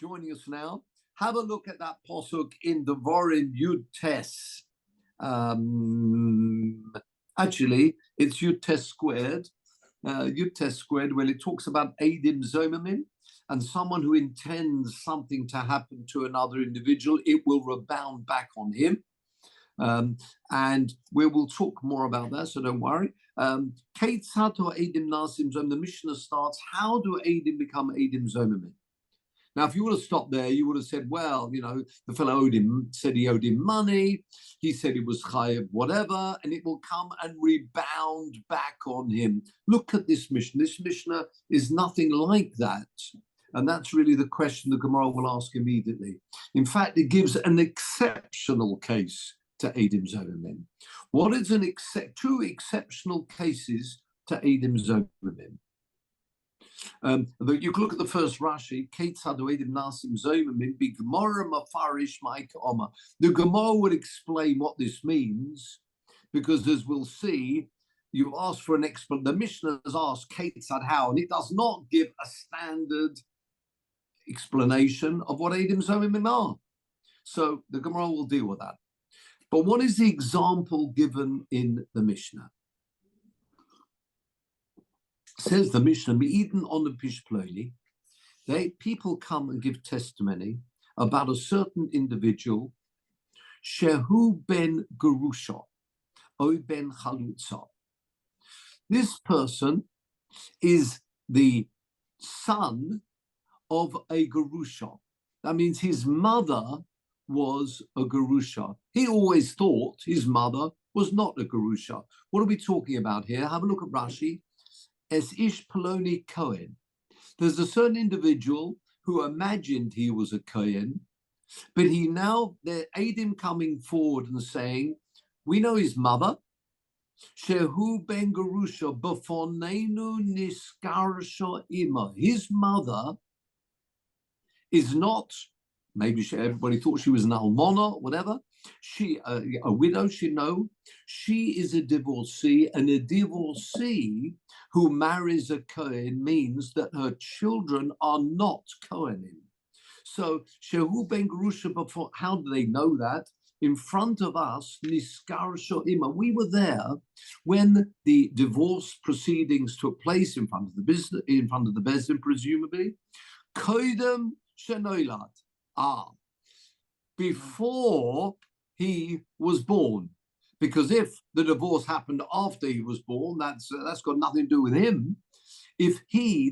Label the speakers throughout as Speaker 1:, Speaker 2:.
Speaker 1: joining us now, have a look at that posuk in Devarim Yud Tes. Actually, it's Yud Tes squared. Yud Tes squared, where it talks about Eidim Zomamim, and someone who intends something to happen to another individual, it will rebound back on him. And we will talk more about that, so don't worry. Keitzad Eidim Nasim Zomamim, the Mishnah starts, how do Eidim become Eidim Zomamim? Now, if you would have stopped there, you would have said, well, the fellow said he owed him money. He said he was chayav, whatever, and it will come and rebound back on him. Look at this Mishnah. This Mishnah is nothing like that. And that's really the question the Gemara will ask immediately. In fact, it gives an exceptional case to Eidim Zomamim. What is two exceptional cases to Eidim Zomamim? You can look at the first Rashi, the Gemara would explain what this means, because as we'll see, you asked for an explanation. The Mishnah has asked Keitzad how, and it does not give a standard explanation of what Eidim Zomamim are. So the Gemara will deal with that. But what is the example given in the Mishnah? Says the Mishnah, Me'iden on the Pishploni, people come and give testimony about a certain individual, Shehu ben Gerusha, O ben Chalutza. This person is the son of a Gerusha. That means his mother was a Gerusha. He always thought his mother was not a Gerusha. What are we talking about here? Have a look at Rashi. Es ish Poloni Cohen. There's a certain individual who imagined he was a Cohen, but they're Eidim coming forward and saying, we know his mother, Shehu ben Gerusha, B'fonenu Niskarsha Ima. His mother is not, maybe everybody thought she was an almana, whatever. She, a widow, she is a divorcee, and a divorcee who marries a Kohen means that her children are not Kohanim. So, Shehu ben Gerusha, before, how do they know that? In front of us, Niskar Sho'ima, we were there when the divorce proceedings took place in front of the business, in front of the Bezdin, presumably. Koidem Shenoilat. Before he was born, because if the divorce happened after he was born, that's got nothing to do with him. If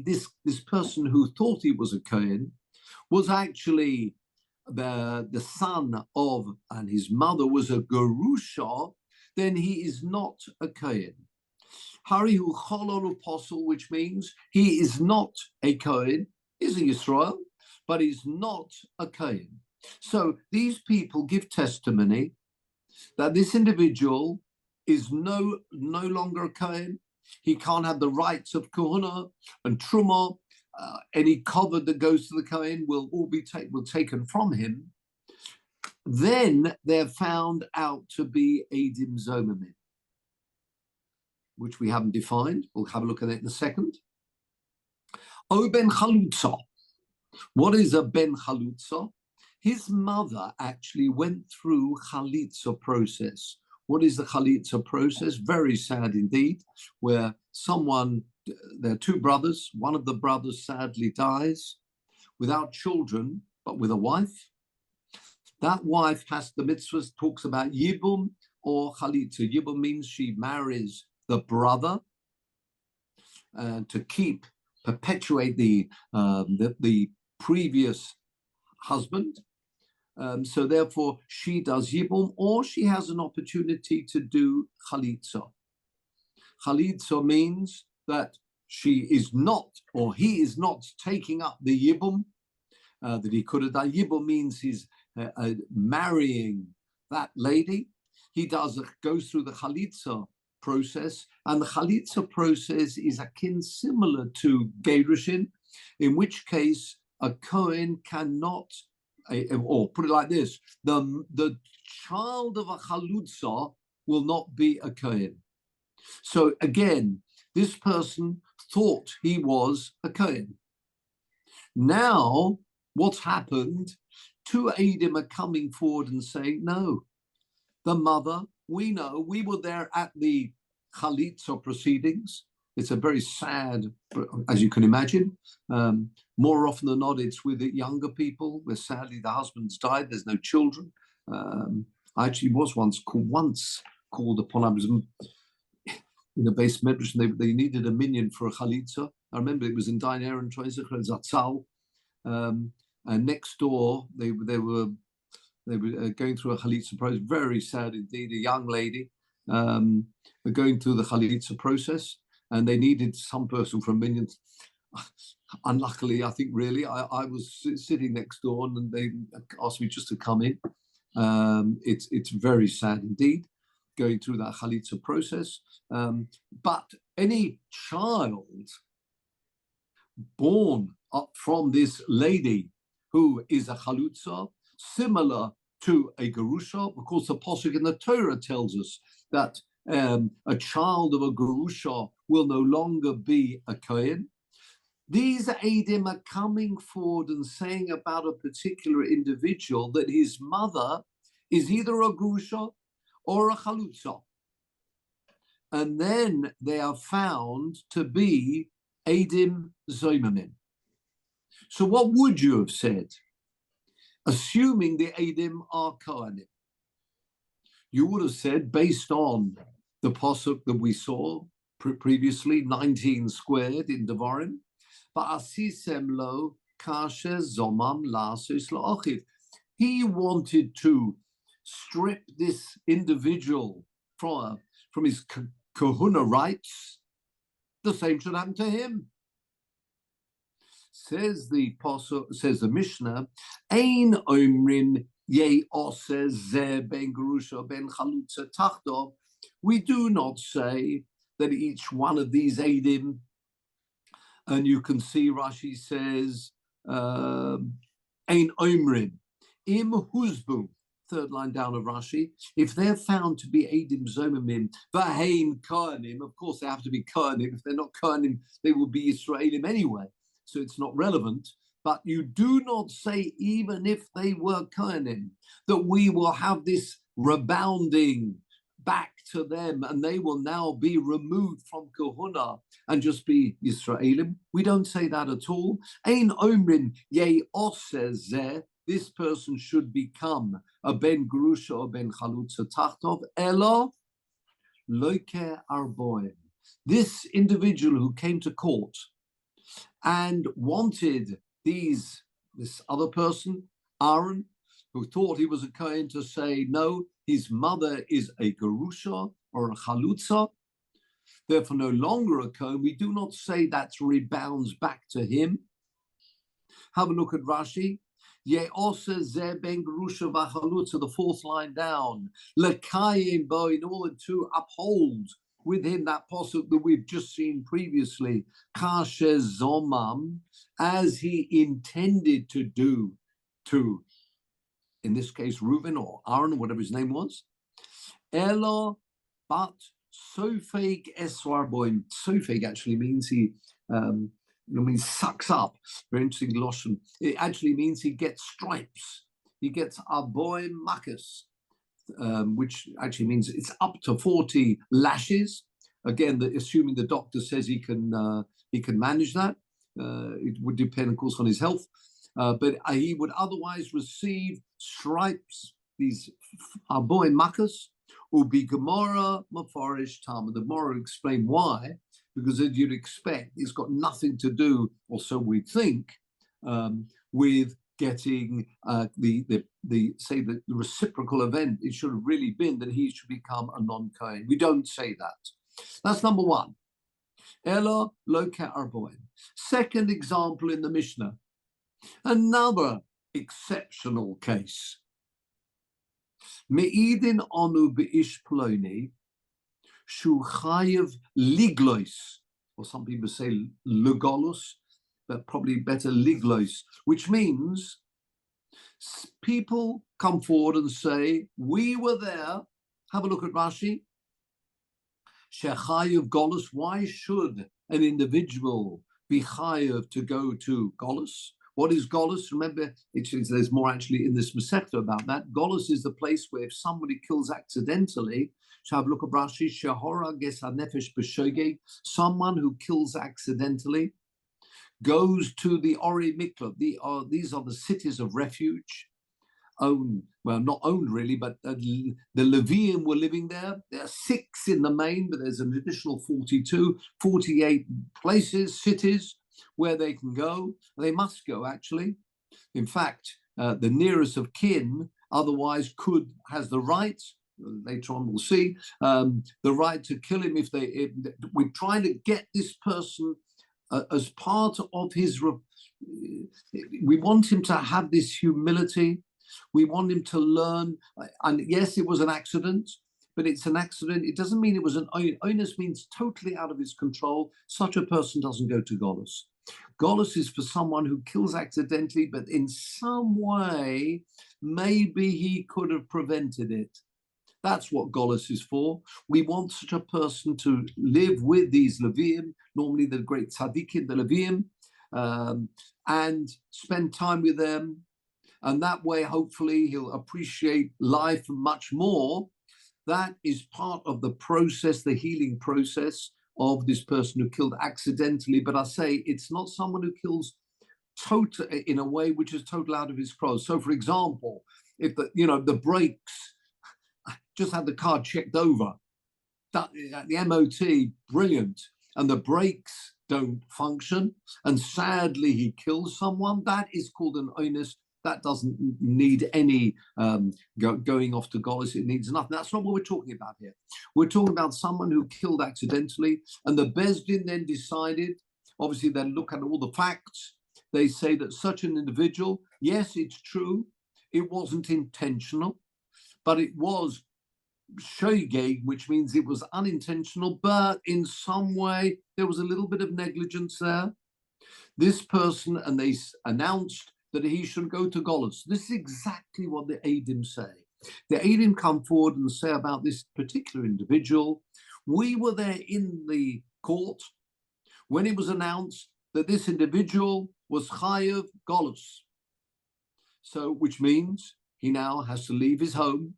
Speaker 1: this person who thought he was a Kohen was actually the son of, and his mother was a Gerusha, then he is not a Kohen. Harihu Cholol Apostle, which means he is not a Kohen, is a Yisrael, but he's not a Kohen. So these people give testimony that this individual is no longer a Kohen. He can't have the rights of Kohuna and Truma. Any cover that goes to the Kohen will all be taken from him. Then they're found out to be Eidim Zomamim, which we haven't defined. We'll have a look at it in a second. O ben Chalutza. What is a ben Chalutza? His mother actually went through Chalitza process. What is the Chalitza process? Very sad indeed, where there are two brothers. One of the brothers sadly dies without children, but with a wife. That wife has the mitzvahs, talks about Yibum or Chalitza. Yibum means she marries the brother to perpetuate the previous husband. So therefore, she does Yibum, or she has an opportunity to do Chalitza. Chalitza means that she is not, or he is not taking up the Yibum that he could have done. Yibum means he's marrying that lady. He goes through the Chalitza process, and the Chalitza process is akin similar to Gerushin, in which case a Kohen cannot, or put it like this, the child of a Chalutza will not be a Kohen. So again, this person thought he was a Kohen. Now what's happened? Two Eidim are coming forward and saying, no, the mother, we know, we were there at the Chalitza proceedings. It's a very sad, as you can imagine. More often than not, it's with the younger people where sadly the husband's died, there's no children. I actually was once called upon, I was in a base medrash, and they needed a minyan for a chalitza. I remember it was in Dein Aaron Treusicher Zatzal, and next door they were going through a chalitza process. Very sad indeed. A young lady going through the chalitza process, and they needed some person for a minyan. Unluckily, I think really, I was sitting next door, and they asked me just to come in. It's very sad indeed, going through that chalitza process. But any child born up from this lady who is a chalutza, similar to a gerusha, of course, the pasuk in the Torah tells us that a child of a gerusha will no longer be a kohen. These Eidim are coming forward and saying about a particular individual that his mother is either a gerusha or a chalutza. And then they are found to be Eidim Zoimimim. So what would you have said? Assuming the Eidim are Kohanim, you would have said, based on the pasuk that we saw previously, 19 squared in Devarim, Ba'asisem lo kasher zomam lasos la'achiv. He wanted to strip this individual from his kahuna rights. The same should happen to him. Says the pasuk, says the Mishnah, Ein omrin ye ose ze ben gerusha ben chalutza tachto. We do not say that each one of these Eidim, and you can see Rashi says, Ein omrin im huzbu, third line down of Rashi, if they're found to be Eidim Zomimim, Vahein Kohanim, of course they have to be Kohanim. If they're not Kohanim, they will be Israelim anyway. So it's not relevant. But you do not say, even if they were Kohanim, that we will have this rebounding back to them and they will now be removed from Kahuna and just be Yisraelim. We don't say that at all. Ein omrin ye oseh zeh. This person should become a ben gerusha or ben chalutza tachtov. Elo loike arboim. This individual who came to court and wanted this other person, Aaron, who thought he was a kohen, to say, no, his mother is a gerusha or a chalutza, therefore no longer a kohen. We do not say that rebounds back to him. Have a look at Rashi. Ye'oseh zeh ben gerusha v'chalutza, the fourth line down. Lekayim bo, in order to uphold with him that pasuk that we've just seen previously, kasher zomam, as he intended to do to, in this case, Reuben or Aaron, or whatever his name was. Elo, but sofeg eswar boim. Sofeg actually means he sucks up. Very interesting Lashon. It actually means he gets stripes. He gets aboim makas, which actually means it's up to 40 lashes. Again, assuming the doctor says he can manage that. It would depend, of course, on his health. But he would otherwise receive stripes, these aboim makas, ubi Gemara mafarish Talmud. The Gemara explain why, because as you'd expect, it's got nothing to do, or so we think, with getting the reciprocal event. It should have really been that he should become a non-kohen. We don't say that. That's number one. Ela loka arboim. Second example in the Mishnah, another exceptional case. Me'idin anu beish ploni shu chayev liglois, or some people say lugolos, but probably better liglois, which means people come forward and say, we were there. Have a look at Rashi. Shechayev golos. Why should an individual be chayev to go to golos? What is Golus? Remember, there's more actually in this Masechta about that. Golus is the place where if somebody kills accidentally, have a look at Rashi, Shehora Gesad Nefesh B'Shogeg, someone who kills accidentally, goes to the Ori Mikla. These are the cities of refuge, owned, well, not owned really, but the Levium were living there. There are 6 in the main, but there's an additional 42, 48 places, cities where they can go. They must go, actually. In fact, the nearest of kin otherwise has the right, later on we'll see, the right to kill him if we're trying to get this person as part of his, we want him to have this humility. We want him to learn, and yes, it was an accident, but it's an accident. It doesn't mean it was an onus, means totally out of his control. Such a person doesn't go to Golus. Golus is for someone who kills accidentally, but in some way, maybe he could have prevented it. That's what Golus is for. We want such a person to live with these Levium, normally the great tzaddikim, the Levium, and spend time with them. And that way, hopefully, he'll appreciate life much more. That is part of the process, the healing process of this person who killed accidentally. But I say it's not someone who kills in a way which is total out of his control. So, for example, if the brakes, just had the car checked over, the MOT, brilliant, and the brakes don't function, and sadly he kills someone, that is called an onus. That doesn't need any going off to Golus. It needs nothing. That's not what we're talking about here. We're talking about someone who killed accidentally, and the Bezdin then decided, obviously they look at all the facts, they say that such an individual, yes, it's true, it wasn't intentional, but it was shogeg, which means it was unintentional, but in some way there was a little bit of negligence there. This person, and they announced that he should go to Golus. This is exactly what the Eidim say. The Eidim come forward and say about this particular individual, we were there in the court when it was announced that this individual was Chayav Golus. So, which means he now has to leave his home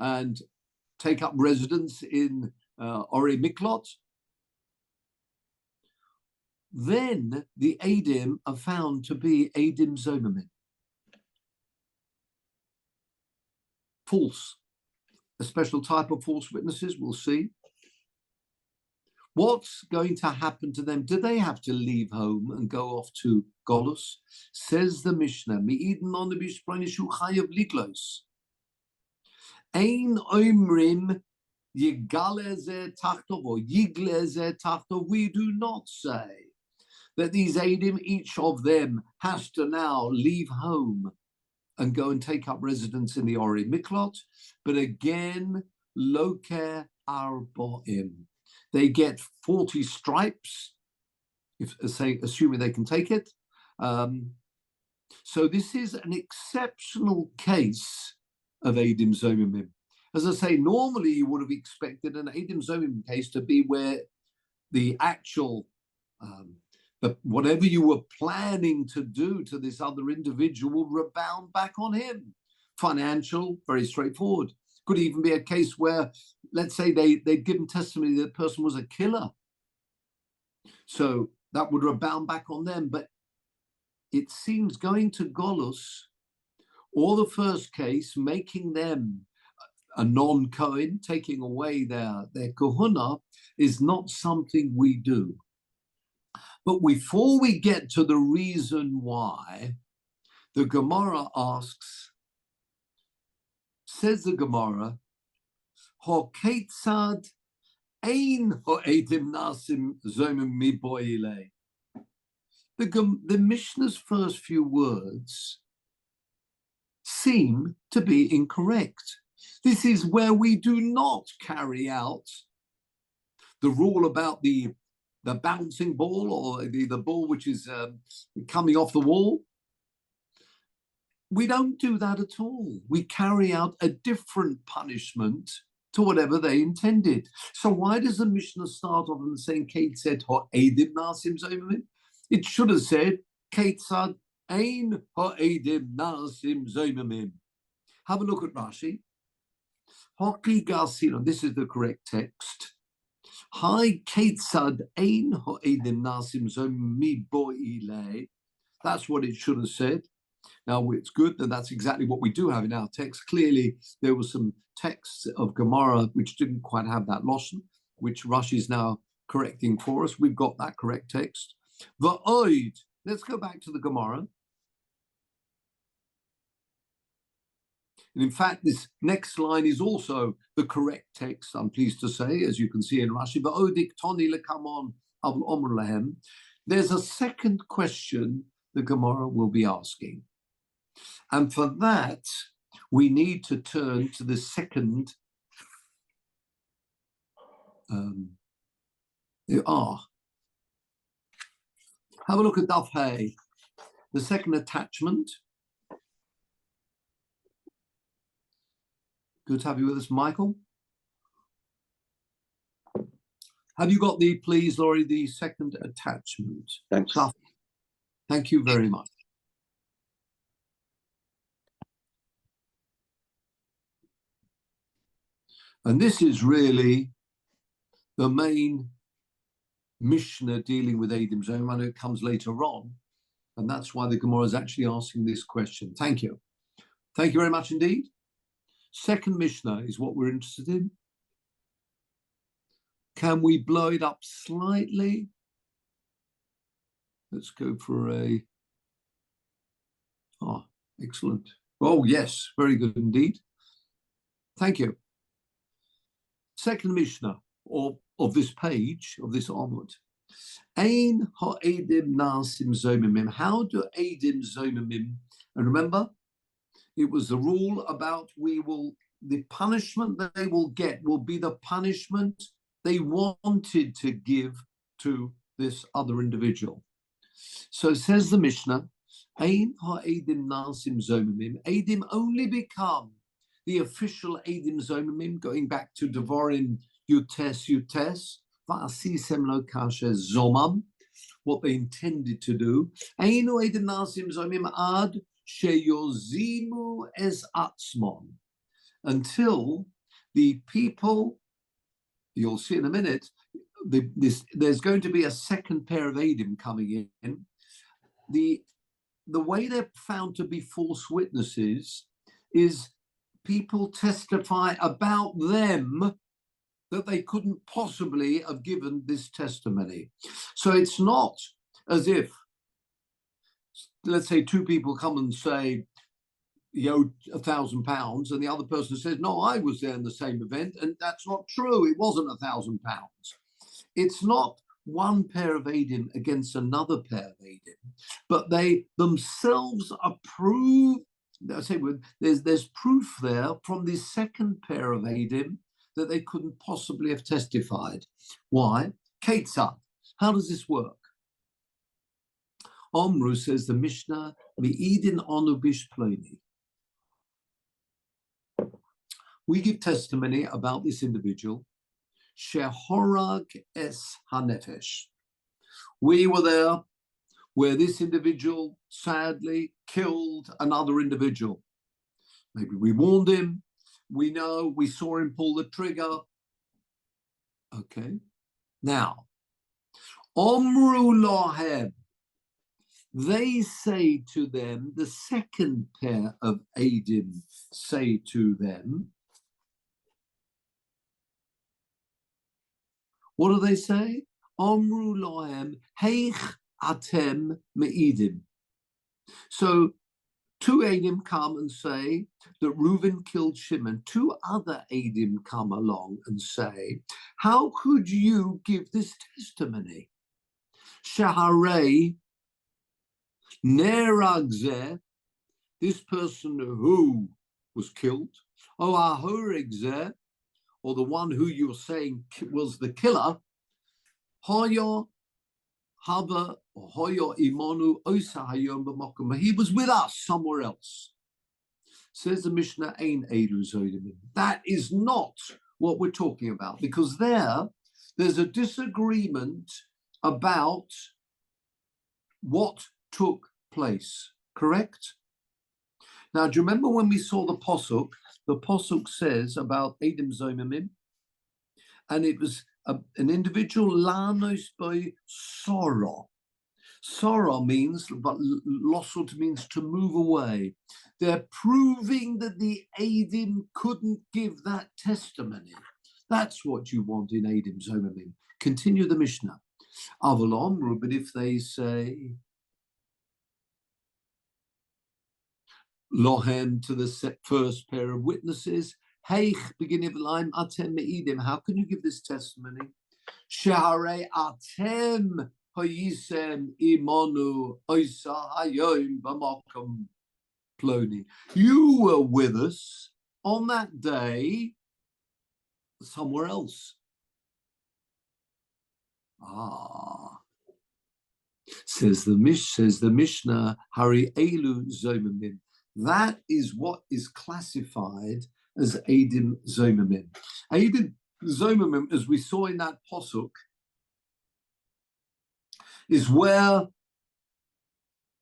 Speaker 1: and take up residence in Ori Miklot. Then the Eidim are found to be Eidim Zomimim. False. A special type of false witnesses, we'll see. What's going to happen to them? Do they have to leave home and go off to Golus? Says the Mishnah, Mi'idin on the Bishpranishu Chayav Liglos. Ein Oimrim Yigaleze Tachtov or Yigleze Tachtov. We do not say that these Eidim, each of them has to now leave home and go and take up residence in the Ori Miklot. But again, Loker Arboim. They get 40 stripes, assuming they can take it. So this is an exceptional case of Eidim Zomimim. As I say, normally you would have expected an Eidim Zomimim case to be where the actual whatever you were planning to do to this other individual will rebound back on him. Financial, very straightforward. Could even be a case where, let's say they'd given testimony that the person was a killer. So that would rebound back on them. But it seems going to Golus, or the first case, making them a non-Kohen, taking away their kahuna, is not something we do. But before we get to the reason why, the Gemara asks, says the Gemara, Hoketzad ein ho'edim nasim zomim miboile. The Mishnah's first few words seem to be incorrect. This is where we do not carry out the rule about the bouncing ball, or the ball which is coming off the wall. We don't do that at all. We carry out a different punishment to whatever they intended. So why does the Mishnah start off saying Kate said Edim Nasim Zomimim? It should have said Kate said Ein ha'edim nasim zoimimim. Have a look at Rashi. Hoki Garcino, this is the correct text. Hi Ketzad Ein ha'edim nasim zoimimi bo'ile. That's what it should have said. Now, it's good that that's exactly what we do have in our text. Clearly, there were some texts of Gemara which didn't quite have that lashon, which Rashi is now correcting for us. We've got that correct text. Va'oid. Let's go back to the Gemara. And in fact, this next line is also the correct text, I'm pleased to say, as you can see in Rashi. Va'odik toni lekamon avl omer lehem. There's a second question the Gemara will be asking. And for that, we need to turn to the second Have a look at Daf Hay, the second attachment. Good to have you with us, Michael. Have you got please, Laurie, the second attachment?
Speaker 2: Thanks.
Speaker 1: Thank you very much. And this is really the main Mishnah dealing with Eidim Zoim. I know it comes later on, and that's why the Gemara is actually asking this question. Thank you. Thank you very much indeed. Second Mishnah is what we're interested in. Can we blow it up slightly? Let's go for a... Oh, excellent. Oh, yes, very good indeed. Thank you. Second Mishnah of this page, of this Talmud. Ein ha'edim nasim zomimim. How do edim zomimim? And remember, it was the rule about the punishment that they will get will be the punishment they wanted to give to this other individual. So says the Mishnah, Ein ha'edim nasim zomimim. Edim only become the official Eidim Zomimim, going back to Devarim Yutes, Va'asisem lo kasher zomam, what they intended to do. Einu Eidim Nasim Zomim ad sheyozimu es atzmon, until the people, you'll see in a minute, there's going to be a second pair of Eidim coming in. The way they're found to be false witnesses is people testify about them that they couldn't possibly have given this testimony. So it's not as if, let's say, two people come and say, you owe £1,000, and the other person says, no, I was there in the same event, and that's not true. It wasn't £1,000. It's not one pair of Eidim against another pair of Eidim, but they themselves approve. I say there's proof there from the second pair of Eidim that they couldn't possibly have testified. Why? Ketzad. How does this work? Omru, says the Mishnah, Me'idin onu bishploni. We give testimony about this individual, Shehorag es hanefesh. We were there where this individual sadly killed another individual. Maybe we warned him. We know we saw him pull the trigger. Okay. Now, Omru lohem. They say to them, the second pair of Eidim say to them, what do they say? Omru lohem heich atem me'idim. So two Eidim come and say that Reuven killed Shimon. Two other Eidim come along and say, how could you give this testimony? Shaharei neragzeh, this person who was killed, or ahorigzeh, or the one who you're saying was the killer, hoyo haba or hoyo imonu osa hayom b'mokum. He was with us somewhere else. Says the Mishnah, Ein Eidu Zodim. That is not what we're talking about, because there's a disagreement about what took place, correct? Now, do you remember when we saw the Posuk? The Posuk says about Edim Zomimim, and it was an individual lanos by sorrow. Sorrow means, but losot means to move away. They're proving that the Edim couldn't give that testimony. That's what you want in Edim Zomimim. Continue the Mishnah. Avalon, but if they say Lohem to the first pair of witnesses, Heich, beginning of the line, Atem Me'idim, how can you give this testimony? Shahare Atem Hayisem Imonu Oisa Hayoim Bamakom Ploni. You were with us on that day somewhere else. Says the Mishnah, Hari Elu Zomimim. That is what is classified as Edim Zomimim. Edim Zomimim, as we saw in that Posuk, is where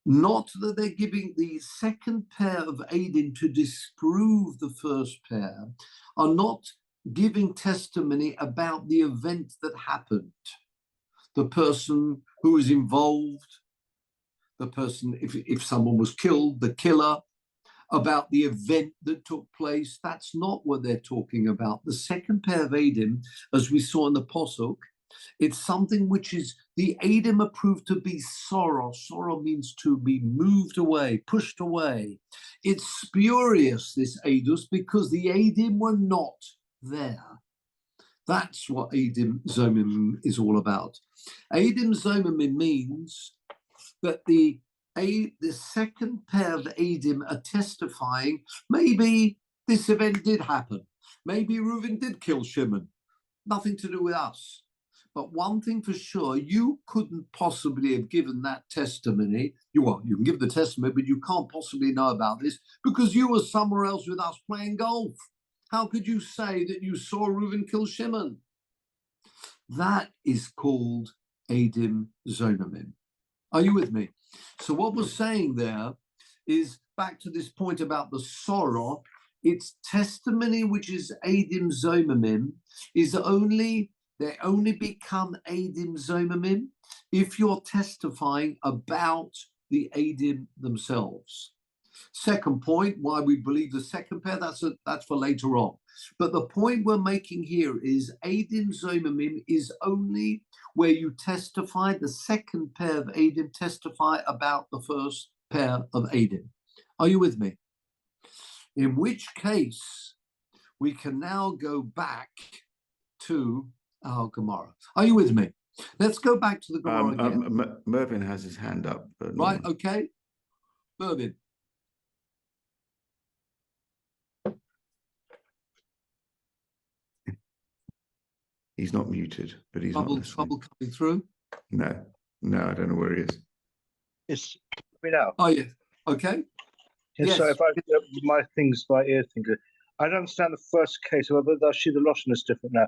Speaker 1: not that they're giving the second pair of Edim to disprove the first pair, are not giving testimony about the event that happened. The person who was involved, the person, if someone was killed, the killer, about the event that took place. That's not what they're talking about. The second pair of Edim, as we saw in the Posuk, it's something which is the Edim approved to be sorrow. Sorrow means to be moved away, pushed away. It's spurious, this Edus, because the Edim were not there. That's what Edim Zomim is all about. Edim Zomim means that the second pair of Edim are testifying, maybe this event did happen. Maybe Reuven did kill Shimon. Nothing to do with us. But one thing for sure, you couldn't possibly have given that testimony. You can give the testimony, but you can't possibly know about this because you were somewhere else with us playing golf. How could you say that you saw Reuven kill Shimon? That is called Edim Zonamim. Are you with me? So what we're saying there is back to this point about the sorrow. It's testimony which is Edim Zomamim they only become Edim Zomamim if you're testifying about the Edim themselves. Second point, why we believe the second pair, that's for later on. But the point we're making here is Edim Zomamim is only where you testify, the second pair of Edim testify about the first pair of Edim. Are you with me? In which case, we can now go back to our Gemara. Are you with me? Let's go back to the Gemara again.
Speaker 2: Mervyn has his hand up.
Speaker 1: Right, okay. Mervyn.
Speaker 2: He's not muted, but he's not listening.
Speaker 1: Trouble coming through?
Speaker 2: No, I don't know where he is.
Speaker 3: It's me now.
Speaker 1: Oh, yes. Okay.
Speaker 3: Yes. So if my thing's my ear thing. I don't understand the first case, but the Lashon is different now.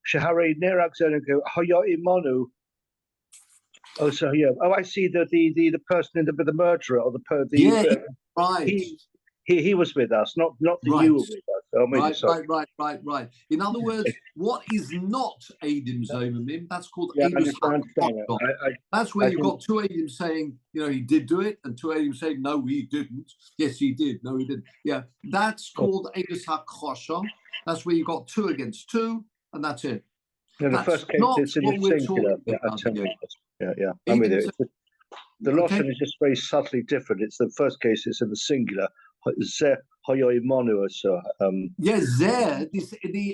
Speaker 3: Shahari Nerak Zonago Hoyo Imonu. Oh, so yeah. Oh, I see the person the murderer or
Speaker 1: right.
Speaker 3: He was with us, not
Speaker 1: right.
Speaker 3: You were with us. Oh,
Speaker 1: right. In other words, what is not Edim Zomamim? That's called
Speaker 3: Edim.
Speaker 1: That's where you've got two Edim saying, he did do it, and two Edim saying, no, he didn't. Yes, he did. No, he didn't. Yeah, that's called Edus HaKosha. That's where you've got 2 against 2, and that's it.
Speaker 3: No, the first case is in the singular. Yeah. I'm with you. The Lashon is just very subtly different. It's the first case. It's in the singular. The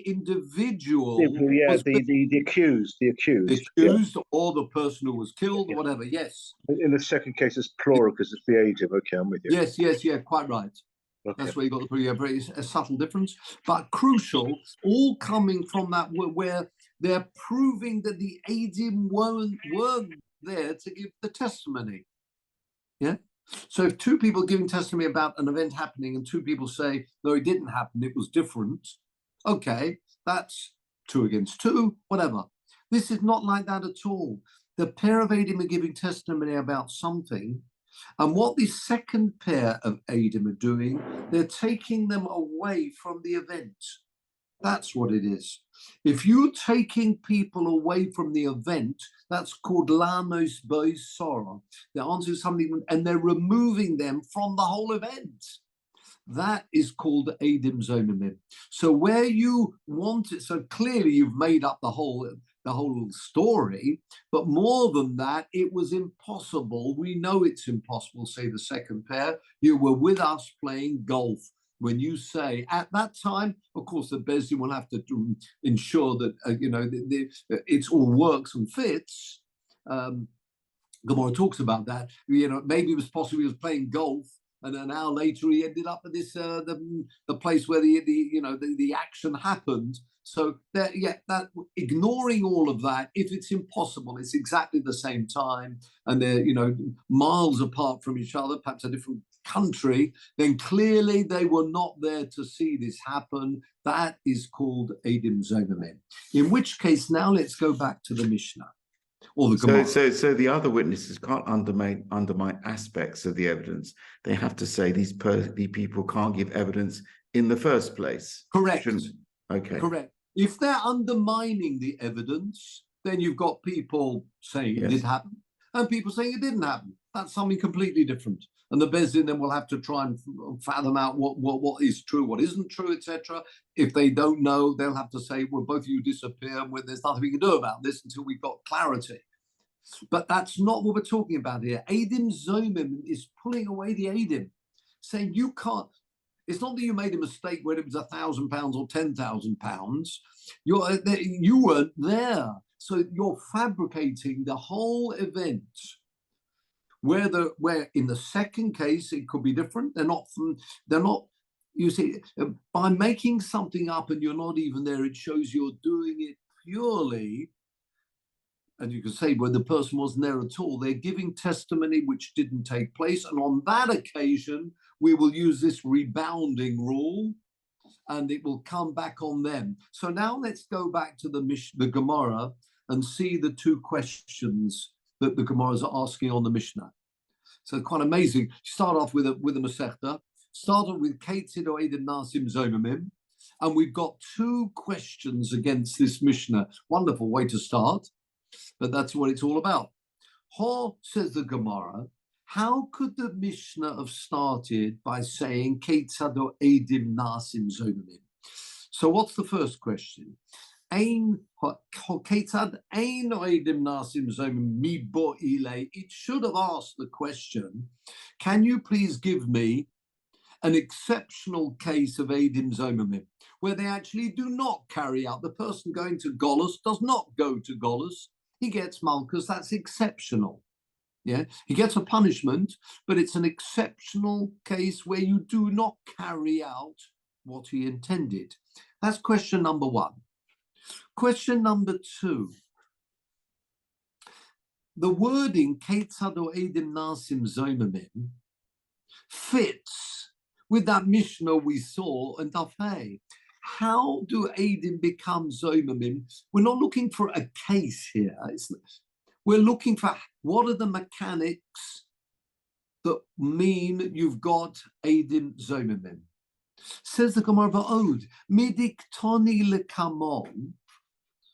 Speaker 1: individual.
Speaker 3: Yeah, the accused. The accused,
Speaker 1: or the person who was killed, or whatever. Yes.
Speaker 3: In the second case, it's plural because it's the Edim. Okay, I'm with you.
Speaker 1: Yes, quite right. Okay. That's where you got the very subtle difference, but crucial. All coming from that where they're proving that the Edim weren't there to give the testimony. Yeah. So if 2 people giving testimony about an event happening and 2 people say, no, it didn't happen, it was different. Okay, that's 2 against 2, whatever. This is not like that at all. The pair of Adim are giving testimony about something. And what the second pair of Adim are doing, they're taking them away from the event. That's what it is. If you're taking people away from the event, that's called lanos bois sorrow. They're onto something and they're removing them from the whole event. That is called Adim Zonamim. So where you want it, so clearly you've made up the whole story, but more than that, it was impossible. We know it's impossible, say the second pair. You were with us playing golf. When you say at that time, of course, the Bezdin will have to ensure that it's all works and fits. Gemara talks about that. Maybe it was possible he was playing golf, and an hour later he ended up at this the place where the action happened. So that ignoring all of that, if it's impossible, it's exactly the same time, and they're miles apart from each other, perhaps a different country, then clearly they were not there to see this happen. That is called Adim Zonamim. In which case, now let's go back to the Mishnah or the Gemara.
Speaker 2: So the other witnesses can't undermine aspects of the evidence. They have to say these people can't give evidence in the first place.
Speaker 1: Correct.
Speaker 2: Okay.
Speaker 1: Correct. If they're undermining the evidence, then you've got people saying it did happen and people saying it didn't happen. That's something completely different. And the Bezdin then will have to try and fathom out what is true, what isn't true, etc. If they don't know, they'll have to say, well, both of you disappear, and there's nothing we can do about this until we've got clarity. But that's not what we're talking about here. Adim Zomim is pulling away the Adim, saying you can't. It's not that you made a mistake whether it was £1,000 or £10,000. You weren't there. So you're fabricating the whole event. Where in the second case it could be different. They're not. You see, by making something up and you're not even there, it shows you're doing it purely. And you can say when the person wasn't there at all, they're giving testimony which didn't take place. And on that occasion, we will use this rebounding rule, and it will come back on them. So now let's go back to the Gemara and see the two questions that the Gemaras are asking on the Mishnah. So quite amazing. Start off with a Masechta. Started with Keitzid Oedim Nasim Zomamim, and we've got two questions against this Mishnah. Wonderful way to start, but that's what it's all about. Ho, says the Gemara, how could the Mishnah have started by saying Keitzad Oedim Nasim Zomamim? So what's the first question? It should have asked the question, can you please give me an exceptional case of Eidim Zomamim, where they actually do not carry out, the person going to Golus does not go to Golus, he gets Malchus, that's exceptional. Yeah, he gets a punishment, but it's an exceptional case where you do not carry out what he intended. That's question number one. Question number two. The wording Keitzad Oedim Nasim Zomamim fits with that Mishnah we saw in Daf Hey. How do Eidim become Zomamim? We're not looking for a case here. We're looking for what are the mechanics that mean you've got Eidim Zomamim. Says the Gemara Va'od, Midiktoni lekamon.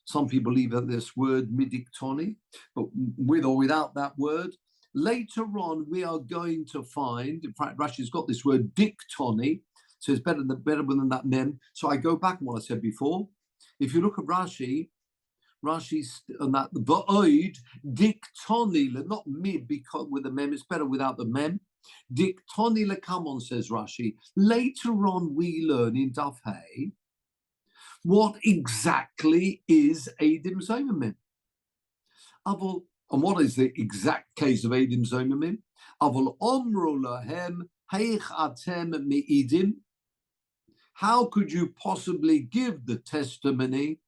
Speaker 1: Some people leave out this word midiktoni, but with or without that word. Later on, we are going to find, in fact, Rashi's got this word diktoni, so it's better than that mem. So I go back on what I said before. If you look at Rashi's on that, the Va'od, diktoni, not mid, because with the mem, it's better without the mem. Diktoni lekamon, says Rashi. Later on, we learn in Daf Hey what exactly is Eidim Zomamim. And what is the exact case of Eidim Zomamim? Avol omru lahem heich atem me'idim. How could you possibly give the testimony?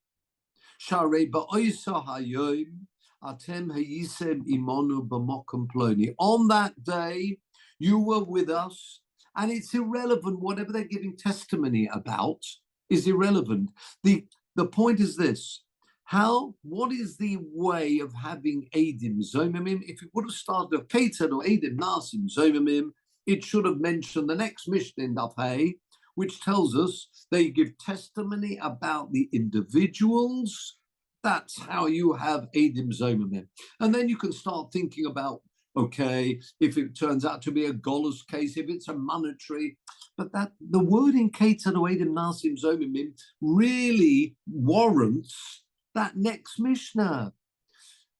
Speaker 1: Sharei ba'oisa hayoim atem hayisem imonu b'mokum ploni. On that day, you were with us, and it's irrelevant. Whatever they're giving testimony about is irrelevant. The point is this: What is the way of having Eidim Zomimim? If it would have started a Keter or Eidim Nasim Zomimim, it should have mentioned the next Mishnah in Daf Hey, which tells us they give testimony about the individuals. That's how you have Eidim Zomimim. And then you can start thinking about, okay, if it turns out to be a Golus case, if it's a monetary, but that the wording Keter or Eidim Nasim Zomimim really warrants that next Mishnah.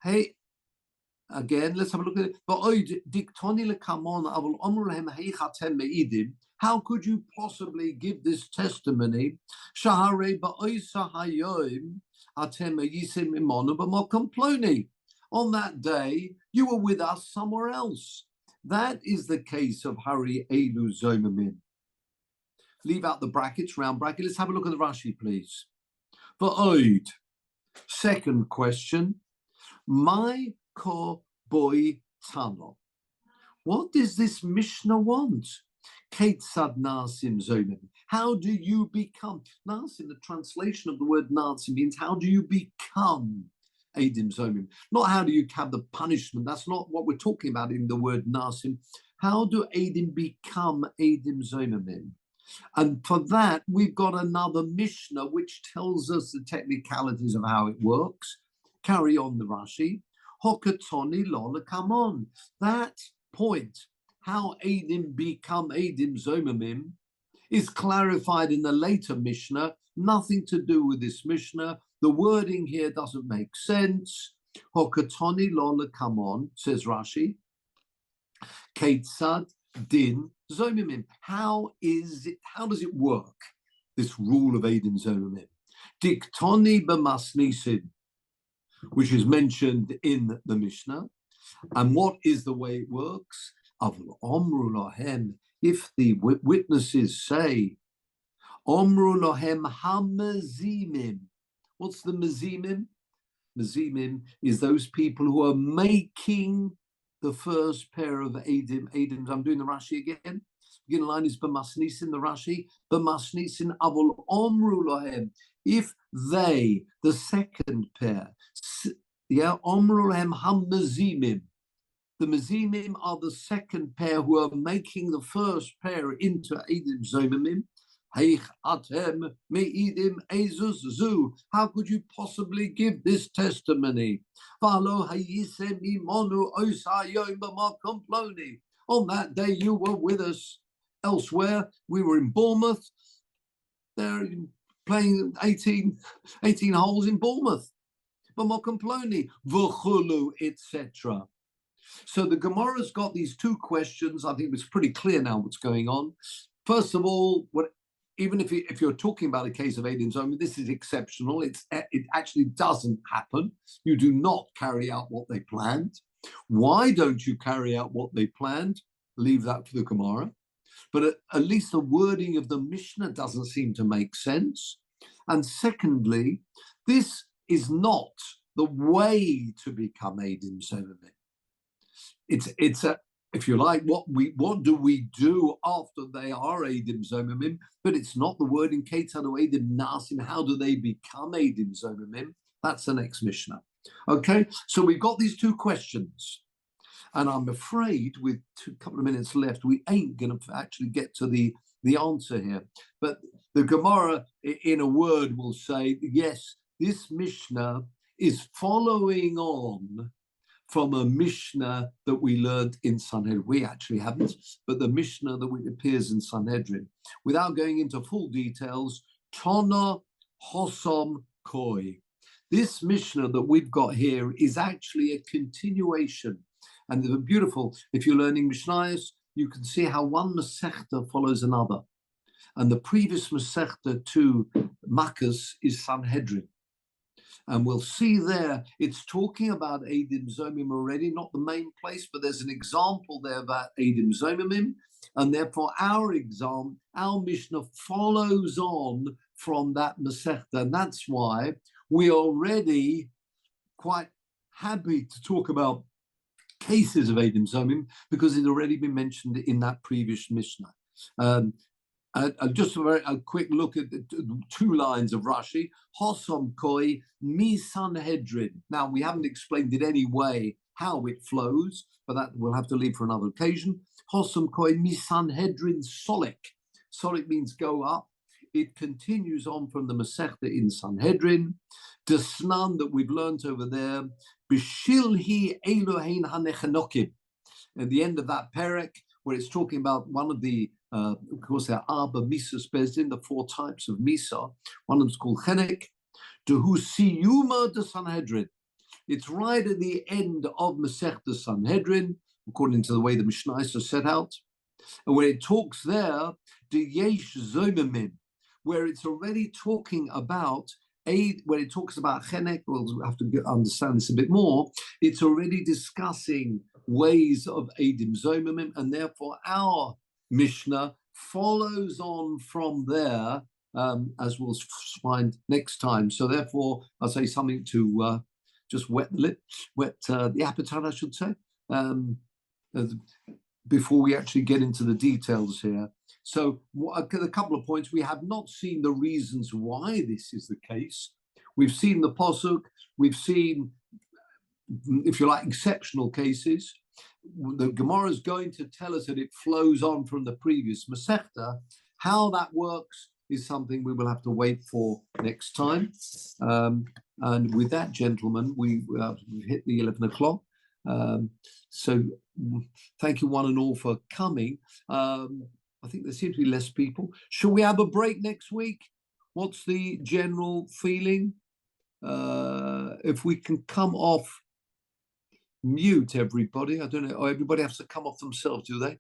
Speaker 1: Hey, again, let's have a look at it. How could you possibly give this testimony? On that day, you were with us somewhere else. That is the case of Hari Elu Zomimim. Leave out the brackets, round bracket. Let's have a look at the Rashi, please. Va'oid. Second question, my ko boy tano. What does this Mishnah want? Ketzad nasim zomim. How do you become? Nasim, the translation of the word nasim means how do you become Eidim Zomim? Not how do you have the punishment. That's not what we're talking about in the word nasim. How do Eidim become Eidim Zomim? And for that, we've got another Mishnah which tells us the technicalities of how it works. Carry on the Rashi. Hokatoni lola, come on. That point, how Eidim become Eidim Zomimim, is clarified in the later Mishnah. Nothing to do with this Mishnah. The wording here doesn't make sense. Hokatoni lola, come on, says Rashi. Ketzad din Zomimim. How does it work, this rule of Eidim Zomimim? Diktoni b'masnisin, which is mentioned in the Mishnah. And what is the way it works? Avul omru lohem, if the witnesses say, omru lohem hamazimim. What's the mazimim? Mazimim is those people who are making the first pair of Eidim. I'm doing the Rashi again. Beginning line is b'masnisin, the Rashi. B'masnisin avul omru lohem. If they, the second pair, omru lohem hamazimim. The mazimim are the second pair who are making the first pair into Eidim Zomimim. How could you possibly give this testimony? On that day you were with us elsewhere. We were in Bournemouth. They're playing 18 holes in Bournemouth. Etc. So the Gemara's got these two questions. I think it's pretty clear now what's going on. First of all, even if you're talking about a case of Eidim Zomim, this is exceptional. It actually doesn't happen. You do not carry out what they planned. Why don't you carry out what they planned? Leave that for the Gemara. But at least the wording of the Mishnah doesn't seem to make sense. And secondly, this is not the way to become Eidim Zomim. It's a, if you like, what do we do after they are Eidim Zomimim? But it's not the word in Ketzad or Eidim Nasim. How do they become Eidim Zomimim? That's the next Mishnah. Okay, so we've got these two questions. And I'm afraid with a couple of minutes left, we ain't going to actually get to the answer here. But the Gemara, in a word, will say, yes, this Mishnah is following on from a Mishnah that we learned in Sanhedrin. We actually haven't, but the Mishnah that appears in Sanhedrin. Without going into full details, Tona Hosom Koi. This Mishnah that we've got here is actually a continuation. And they're beautiful. If you're learning Mishnayos, you can see how one Masechta follows another. And the previous Masechta to Makkas is Sanhedrin. And we'll see there, it's talking about Eidim Zomim already, not the main place, but there's an example there about Eidim Zomimim. And therefore, our Mishnah follows on from that Masechta. And that's why we're already quite happy to talk about cases of Eidim Zomim, because it's already been mentioned in that previous Mishnah. just a quick look at the 2 lines of Rashi. Hosom koi mi Sanhedrin. Now, we haven't explained in any way how it flows, but that we'll have to leave for another occasion. Hosom koi mi Sanhedrin solik. Solik means go up. It continues on from the Masechta in Sanhedrin. The Snan that we've learned over there. Bishilhi Elohein hanechanokim. At the end of that perek, where it's talking about one of the, of course, there are Arba Misas Bezdin, the 4 types of Misa. One of them is called Chenek. Dehu Siyuma de Sanhedrin. It's right at the end of Masechta Sanhedrin, according to the way the Mishnayos are set out. And where it talks there, de Yesh Zomemim, where it's already talking about when it talks about Chenek, we'll have to understand this a bit more, it's already discussing ways of Eidim Zomimim, and therefore our Mishnah follows on from there, as we'll find next time. So therefore, I'll say something to just wet the appetite, I should say, before we actually get into the details here. So a couple of points. We have not seen the reasons why this is the case. We've seen the Pasuk. We've seen, if you like, exceptional cases. The Gemara is going to tell us that it flows on from the previous Masechta. How that works is something we will have to wait for next time. And with that, gentlemen, we've hit the 11 o'clock. So thank you one and all for coming. I think there seems to be less people. Shall we have a break next week? What's the general feeling? If we can come off mute, everybody. I don't know. Oh, everybody has to come off themselves, do they?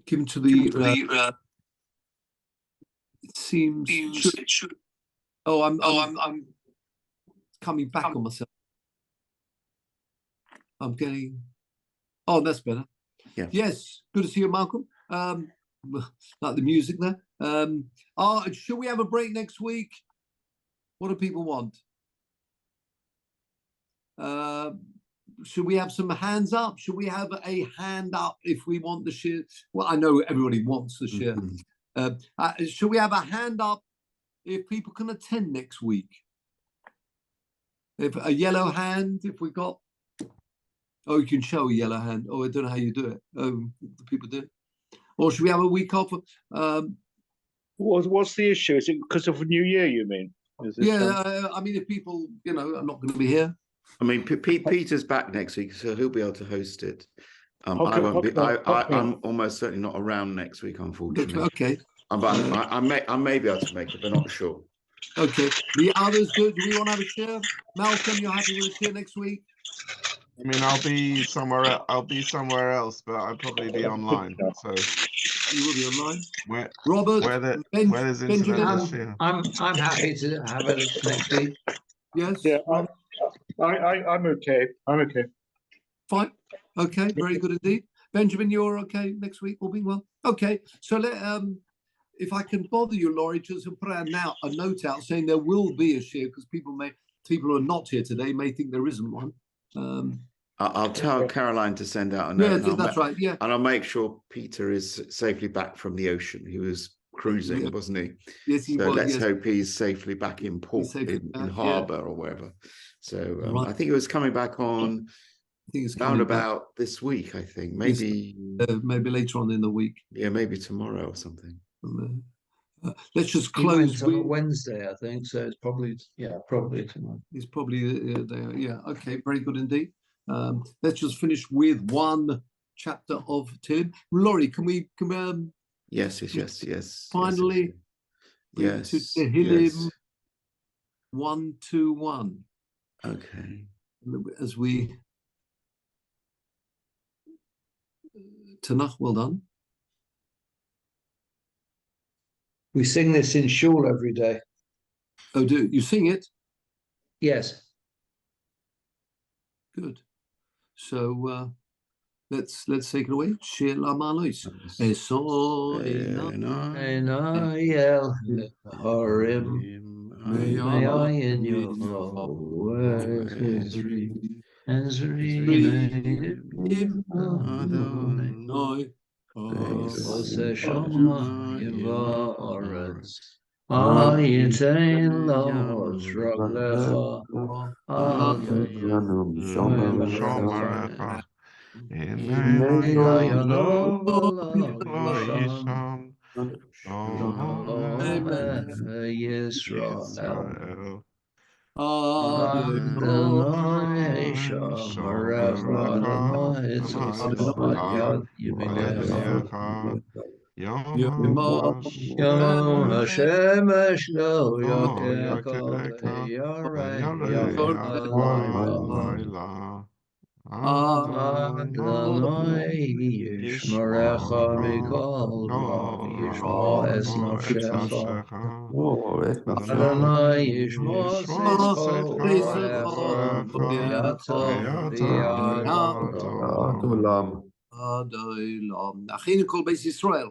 Speaker 1: Give them to the. It seems. I'm coming back on myself. I'm getting. Oh, that's better.
Speaker 2: Yeah.
Speaker 1: Yes. Good to see you, Malcolm. Like the music there. Should we have a break next week? What do people want? Should we have some hands up? Should we have a hand up if we want the shiur? Well, I know everybody wants the shiur. Mm-hmm. Should we have a hand up if people can attend next week? If a yellow hand, if we got. Oh, you can show a yellow hand. Oh, I don't know how you do it. The people do it. Or should we have a week off?
Speaker 3: What's the issue? Is it because of New Year, you mean?
Speaker 1: I mean, if people, are not going to be here.
Speaker 2: I mean, Peter's back next week, so he'll be able to host it. I won't be. I'm almost certainly not around next week, unfortunately.
Speaker 1: Okay.
Speaker 2: But I may be able to make it, but not sure.
Speaker 1: Okay. The others, do we want to have a shiur? Malcolm, you're happy with a shiur next week?
Speaker 4: I mean, I'll be somewhere else, but I'll probably be online. So
Speaker 1: you will be online.
Speaker 4: Where,
Speaker 1: Robert,
Speaker 4: where there's internet.
Speaker 5: I'm happy to have it next week.
Speaker 1: Yes.
Speaker 3: Yeah, I'm okay. I'm okay.
Speaker 1: Fine. Okay. Very good indeed. Benjamin, you're okay next week. All being well. Okay. So if I can bother you, Laurie, just put a note out saying there will be a shiur, because people who are not here today may think there isn't one.
Speaker 2: I'll tell Caroline to send out a note.
Speaker 1: Yeah, that's right. Yeah,
Speaker 2: and I'll make sure Peter is safely back from the ocean. He was cruising, wasn't he?
Speaker 1: Yes, he was.
Speaker 2: Let's hope he's safely back in port, in harbour or wherever. So right. I think he was coming back on. I think it's round about this week. I think maybe
Speaker 1: later on in the week.
Speaker 2: Yeah, maybe tomorrow or something.
Speaker 1: Let's just close
Speaker 5: on Wednesday, I think. So it's probably tomorrow.
Speaker 1: It's probably there. Yeah. Okay. Very good indeed. Let's just finish with one chapter of Tim. Laurie, can we?
Speaker 2: Yes.
Speaker 1: Finally,
Speaker 2: yes.
Speaker 1: To Tehillim 121.
Speaker 2: Okay.
Speaker 1: As we Tanakh, well done.
Speaker 5: We sing this in shul every day.
Speaker 1: Oh, do you sing it?
Speaker 5: Yes.
Speaker 1: Good. So let's take it away. Shir Lamalos.
Speaker 5: Enayel Harim. May I in your words Ezri עושה שמיים וארץ, ייתן לעוז רגליך,
Speaker 4: שומרך,
Speaker 5: הנה ינום
Speaker 4: לא
Speaker 5: יישן,
Speaker 4: שומר
Speaker 5: ישראל.
Speaker 1: Adonai
Speaker 5: Adonai shomerecha, Adonai tzidkecha al yad yeminecha.
Speaker 4: Yom
Speaker 5: Yom HaShemesh lo yakecha
Speaker 4: V'yarei Layla.
Speaker 5: Adonai yishmerecha mikol ra, yishmo es nafshecha. Adonai yishmo secho v'ohecha v'yata
Speaker 1: Achinu kol beis Yisrael,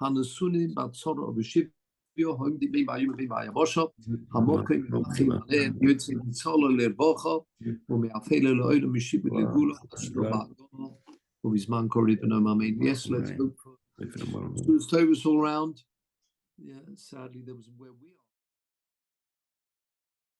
Speaker 1: hanasunim batzora v'shivyo, hoim dibim v'ayim v'ayavosha, hamokim v'achim aleim, yotzim v'tzola l'ervocha, u'me'afele l'oilo m'shib l'gula, ashlo ba'agona, u'bizman kori b'nom amen. Yes, let's look for students' tables all around. Yeah, sadly, there was where we are.